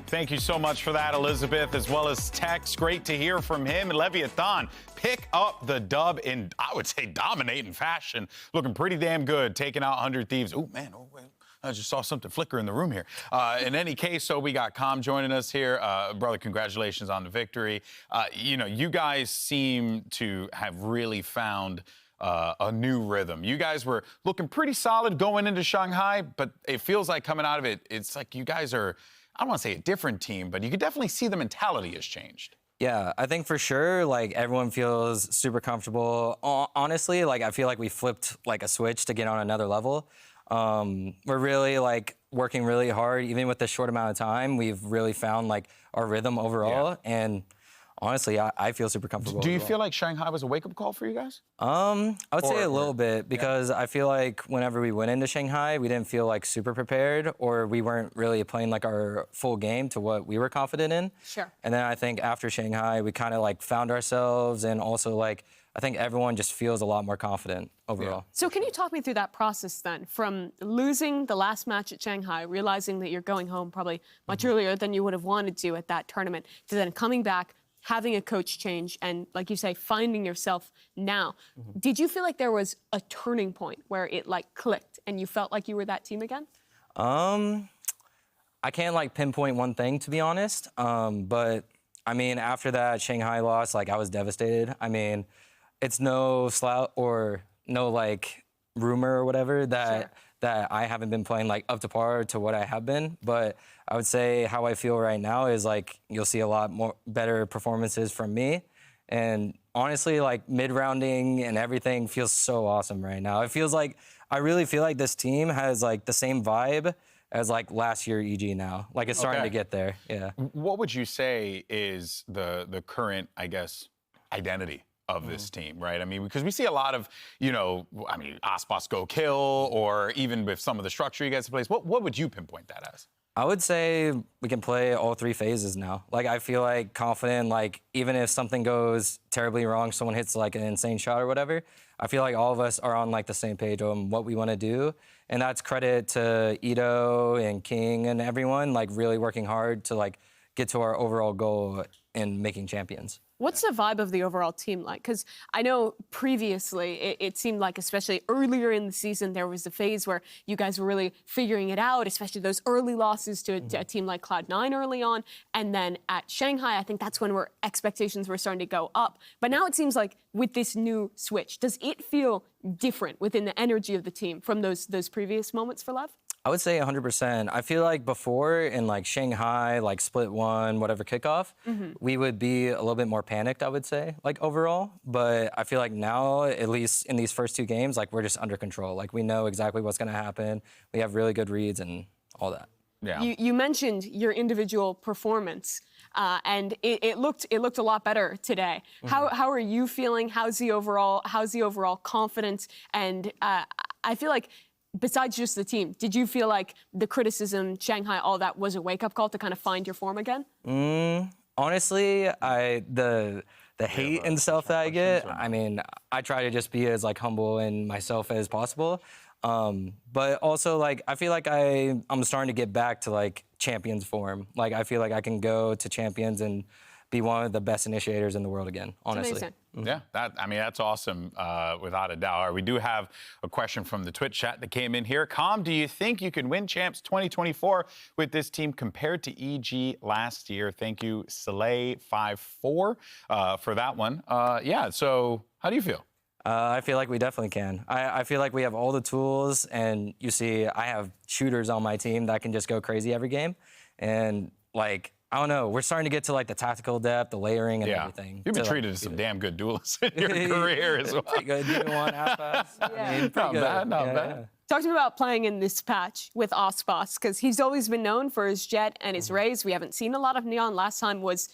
Thank you so much for that, Elizabeth, as well as Tex. Great to hear from him. And Leviatán pick up the dub in, I would say, dominating fashion. Looking pretty damn good, taking out 100 Thieves. Oh, man, I just saw something flicker in the room here. In any case, so we got Com joining us here. Brother, congratulations on the victory. You guys seem to have really found a new rhythm. You guys were looking pretty solid going into Shanghai, but it feels like coming out of it, it's like you guys are, I don't want to say a different team, but you could definitely see the mentality has changed. Yeah, I think for sure, like, everyone feels super comfortable. Honestly, like, I feel like we flipped, like, a switch to get on another level. We're really, like, working really hard. Even with this short amount of time, we've really found, like, our rhythm overall. Yeah. And honestly, I feel super comfortable. Do you feel like Shanghai was a wake-up call for you guys? I would say a little bit, because I feel like whenever we went into Shanghai, we didn't feel like super prepared, or we weren't really playing like our full game to what we were confident in. Sure. And then I think after Shanghai, we kind of like found ourselves, and also like I think everyone just feels a lot more confident overall. Yeah. So can you talk me through that process then, from losing the last match at Shanghai, realizing that you're going home probably much earlier than you would have wanted to at that tournament, to then coming back, having a coach change, and like you say, finding yourself now. Did you feel like there was a turning point where it like clicked and you felt like you were that team again? I can't like pinpoint one thing, to be honest. But I mean, after that Shanghai loss, like I was devastated. I mean, it's no slouch or no like rumor or whatever that that I haven't been playing like up to par to what I have been. But I would say how I feel right now is like you'll see a lot more better performances from me. And honestly, like mid-rounding and everything feels so awesome right now. It feels like, I really feel like this team has like the same vibe as like last year EG now. Like it's starting to get there, yeah. What would you say is the current, I guess, identity of this team, right? I mean, because we see a lot of, Aspas go kill, or even with some of the structure you guys play. What would you pinpoint that as? I would say we can play all three phases now. Like, I feel like confident, like, even if something goes terribly wrong, someone hits like an insane shot or whatever, I feel like all of us are on like the same page on what we want to do. And that's credit to Ito and King and everyone, like really working hard to like get to our overall goal in making champions. What's the vibe of the overall team like? Because I know previously it seemed like, especially earlier in the season, there was a phase where you guys were really figuring it out, especially those early losses to a team like Cloud9 early on. And then at Shanghai, I think that's when expectations were starting to go up. But now it seems like with this new switch, does it feel different within the energy of the team from those previous moments for LEV? I would say 100%. I feel like before in like Shanghai, like split one, whatever kickoff, we would be a little bit more panicked, I would say, like overall. But I feel like now, at least in these first two games, like we're just under control. Like we know exactly what's going to happen. We have really good reads and all that. Yeah. You mentioned your individual performance, and it looked a lot better today. How are you feeling? How's the overall confidence? And I feel like, besides just the team, did you feel like the criticism, Shanghai, all that was a wake-up call to kind of find your form again? Honestly, the hate and stuff that I get, I mean, I try to just be as like humble in myself as possible. But also, like, I feel like I'm starting to get back to like champions form. Like, I feel like I can go to champions and be one of the best initiators in the world again, honestly. Yeah, that's awesome, without a doubt. All right, we do have a question from the Twitch chat that came in here. Com, do you think you can win Champs 2024 with this team compared to EG last year? Thank you, Soleil54, for that one. Yeah, so how do you feel? I feel like we definitely can. I feel like we have all the tools, and you see I have shooters on my team that can just go crazy every game. And, like, I don't know. We're starting to get to like the tactical depth, the layering, and everything. You've been treated as some damn good duelists in your career as well. Pretty good. You one Aspas. Not bad. Talk to me about playing in this patch with Aspas, because he's always been known for his jet and his rays. We haven't seen a lot of Neon. Last time was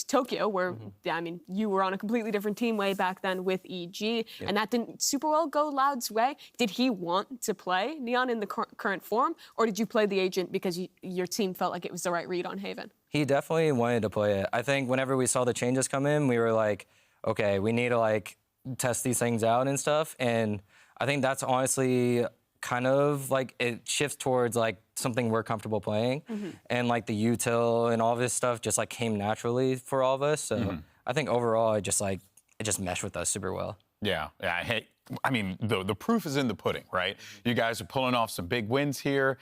Tokyo, where, I mean, you were on a completely different team way back then with EG, and that didn't super well go Loud's way. Did he want to play Neon in the current form, or did you play the agent because your team felt like it was the right read on Haven? He definitely wanted to play it. I think whenever we saw the changes come in, we were like, okay, we need to like test these things out and stuff. And I think that's honestly kind of like it shifts towards like something we're comfortable playing, and like the util and all this stuff just like came naturally for all of us. So I think overall it just meshed with us super well. Yeah. Hey, I mean, the proof is in the pudding, right? You guys are pulling off some big wins here.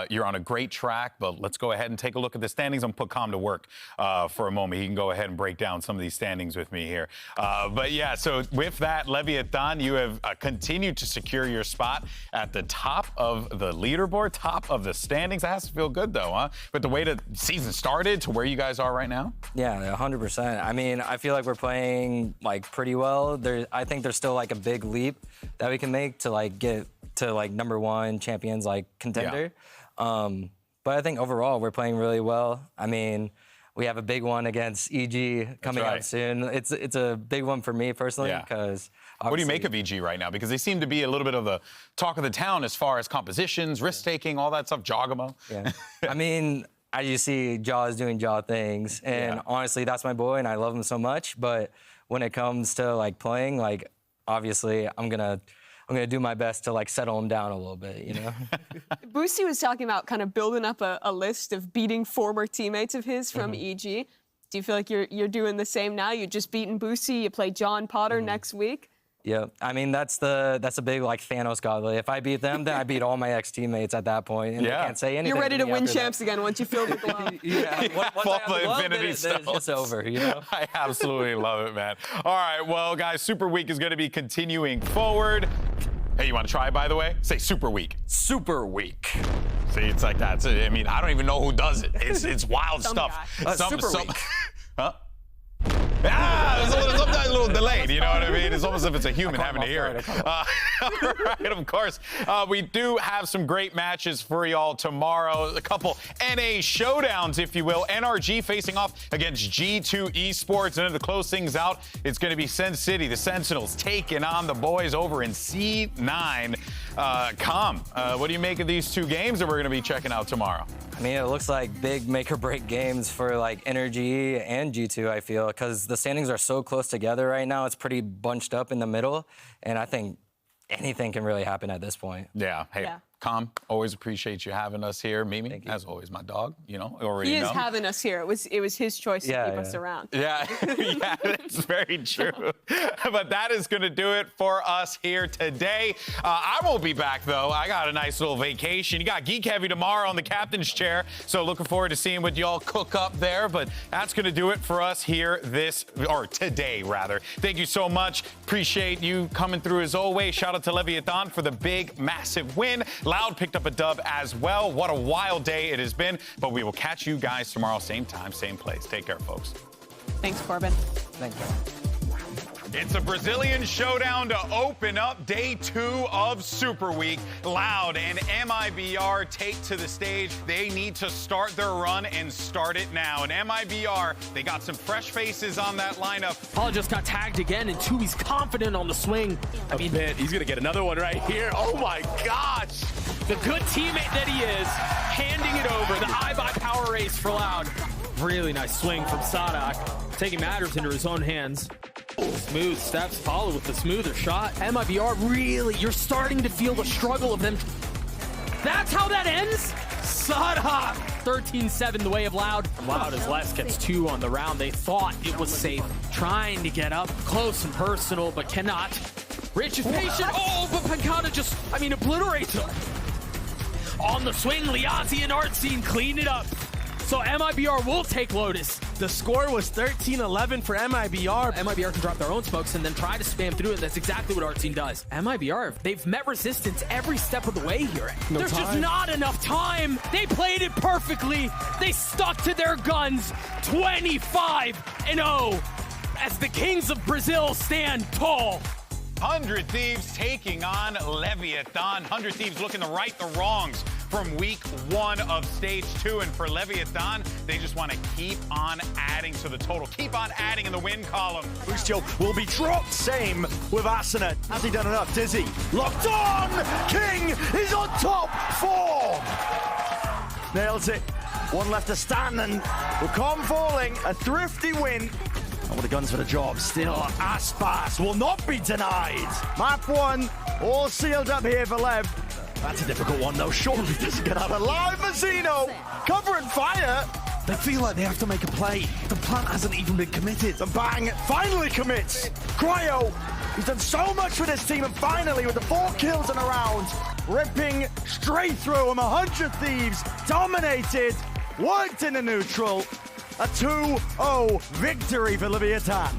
You're on a great track, but let's go ahead and take a look at the standings. I'm going to put Calm to work for a moment. He can go ahead and break down some of these standings with me here. But yeah, so with that, Leviatán, you have continued to secure your spot at the top of the leaderboard, top of the standings. That has to feel good, though, huh? But the way the season started to where you guys are right now? Yeah, 100%. I mean, I feel like we're playing like pretty well. I think there's still like a big leap that we can make to like get to like #1 champions like contender. But I think overall we're playing really well. I mean, we have a big one against EG coming out soon. It's a big one for me personally because. What do you make of EG right now? Because they seem to be a little bit of the talk of the town as far as compositions, risk taking, all that stuff. Jogamo. Yeah. I mean, as you see, Jaw is doing Jaw things, and honestly, that's my boy, and I love him so much. But when it comes to like playing, like obviously, I'm gonna do my best to like settle him down a little bit, you know. Boosie was talking about kind of building up a list of beating former teammates of his from EG. Do you feel like you're doing the same now? You're just beating Boosie. You play John Potter next week. Yeah, I mean that's a big like Thanos godly. If I beat them, then I beat all my ex-teammates at that point, and they can't say anything. You're ready to win after champs again once you fill the glove. Once I have the glove, then it's just over, you know. I absolutely love it, man. All right, well, guys, Super Week is going to be continuing forward. Hey, you want to try it, by the way? Say Super Week. Super Week. See, it's like that. I mean, I don't even know who does it. It's wild stuff. Super Week. Huh? Sometimes a little delayed, you know what I mean? It's almost as if it's a human having to hear it. All right, of course. We do have some great matches for y'all tomorrow. A couple NA showdowns, if you will. NRG facing off against G2 Esports. And to close things out, it's going to be Sen City, the Sentinels, taking on the boys over in C9. What do you make of these two games that we're going to be checking out tomorrow? I mean, it looks like big make-or-break games for like NRG and G2, I feel, because the standings are so close together right now. It's pretty bunched up in the middle, and I think anything can really happen at this point. Yeah. Hey, Calm, always appreciate you having us here. Mimi, as always, my dog, you know, already He is having us here. It was his choice to keep us around. Yeah, that's very true. But that is going to do it for us here today. I won't be back, though. I got a nice little vacation. You got Geek Heavy tomorrow on the captain's chair, so looking forward to seeing what y'all cook up there. But that's going to do it for us here today, rather. Thank you so much. Appreciate you coming through as always. Shout out to Leviatán for the big, massive win. Loud picked up a dub as well. What a wild day it has been. But we will catch you guys tomorrow, same time, same place. Take care, folks. Thanks, Corbin. Thank you. It's a Brazilian showdown to open up day 2 of Super Week. Loud and MIBR take to the stage. They need to start their run and start it now. And MIBR, they got some fresh faces on that lineup. Paul just got tagged again, and Tubi's confident on the swing. I mean, man, he's going to get another one right here. Oh, my gosh. The good teammate that he is, handing it over. The iBUYPOWER race for Loud. Really nice swing from Sadak, taking matters into his own hands. Smooth steps, follow with the smoother shot. MIBR, really, you're starting to feel the struggle of them. That's how that ends? Sadak, 13-7 the way of Loud. Loud as Les gets 2 on the round. They thought it was safe, trying to get up close and personal, but cannot. Rich is patient. Oh, but Pancata just, obliterates him. On the swing, Liazzi and Artsine clean it up. So MIBR will take Lotus. The score was 13-11 for MIBR. MIBR can drop their own smokes and then try to spam through it. That's exactly what Artsine does. MIBR, they've met resistance every step of the way here. There's just not enough time. They played it perfectly. They stuck to their guns. 25-0 as the Kings of Brazil stand tall. 100 Thieves taking on Leviatán. 100 Thieves looking to right the wrongs from week 1 of stage 2. And for Leviatán, they just want to keep on adding to the total. Keep on adding in the win column. Boostiel will be dropped. Same with Asuna. Has he done enough? Dizzy locked on. King is on top form. Nails it. One left to stand and will come falling. A thrifty win. All the guns for the job. Still, Aspas will not be denied. Map 1, all sealed up here for Lev. That's a difficult one, though. Surely doesn't get out alive. Mazzino, cover and fire. They feel like they have to make a play. The plant hasn't even been committed. The bang finally commits. Cryo, he's done so much for this team, and finally, with the 4 kills in a round, ripping straight through him. 100 Thieves dominated, worked in the neutral. A 2-0 victory for Leviatán.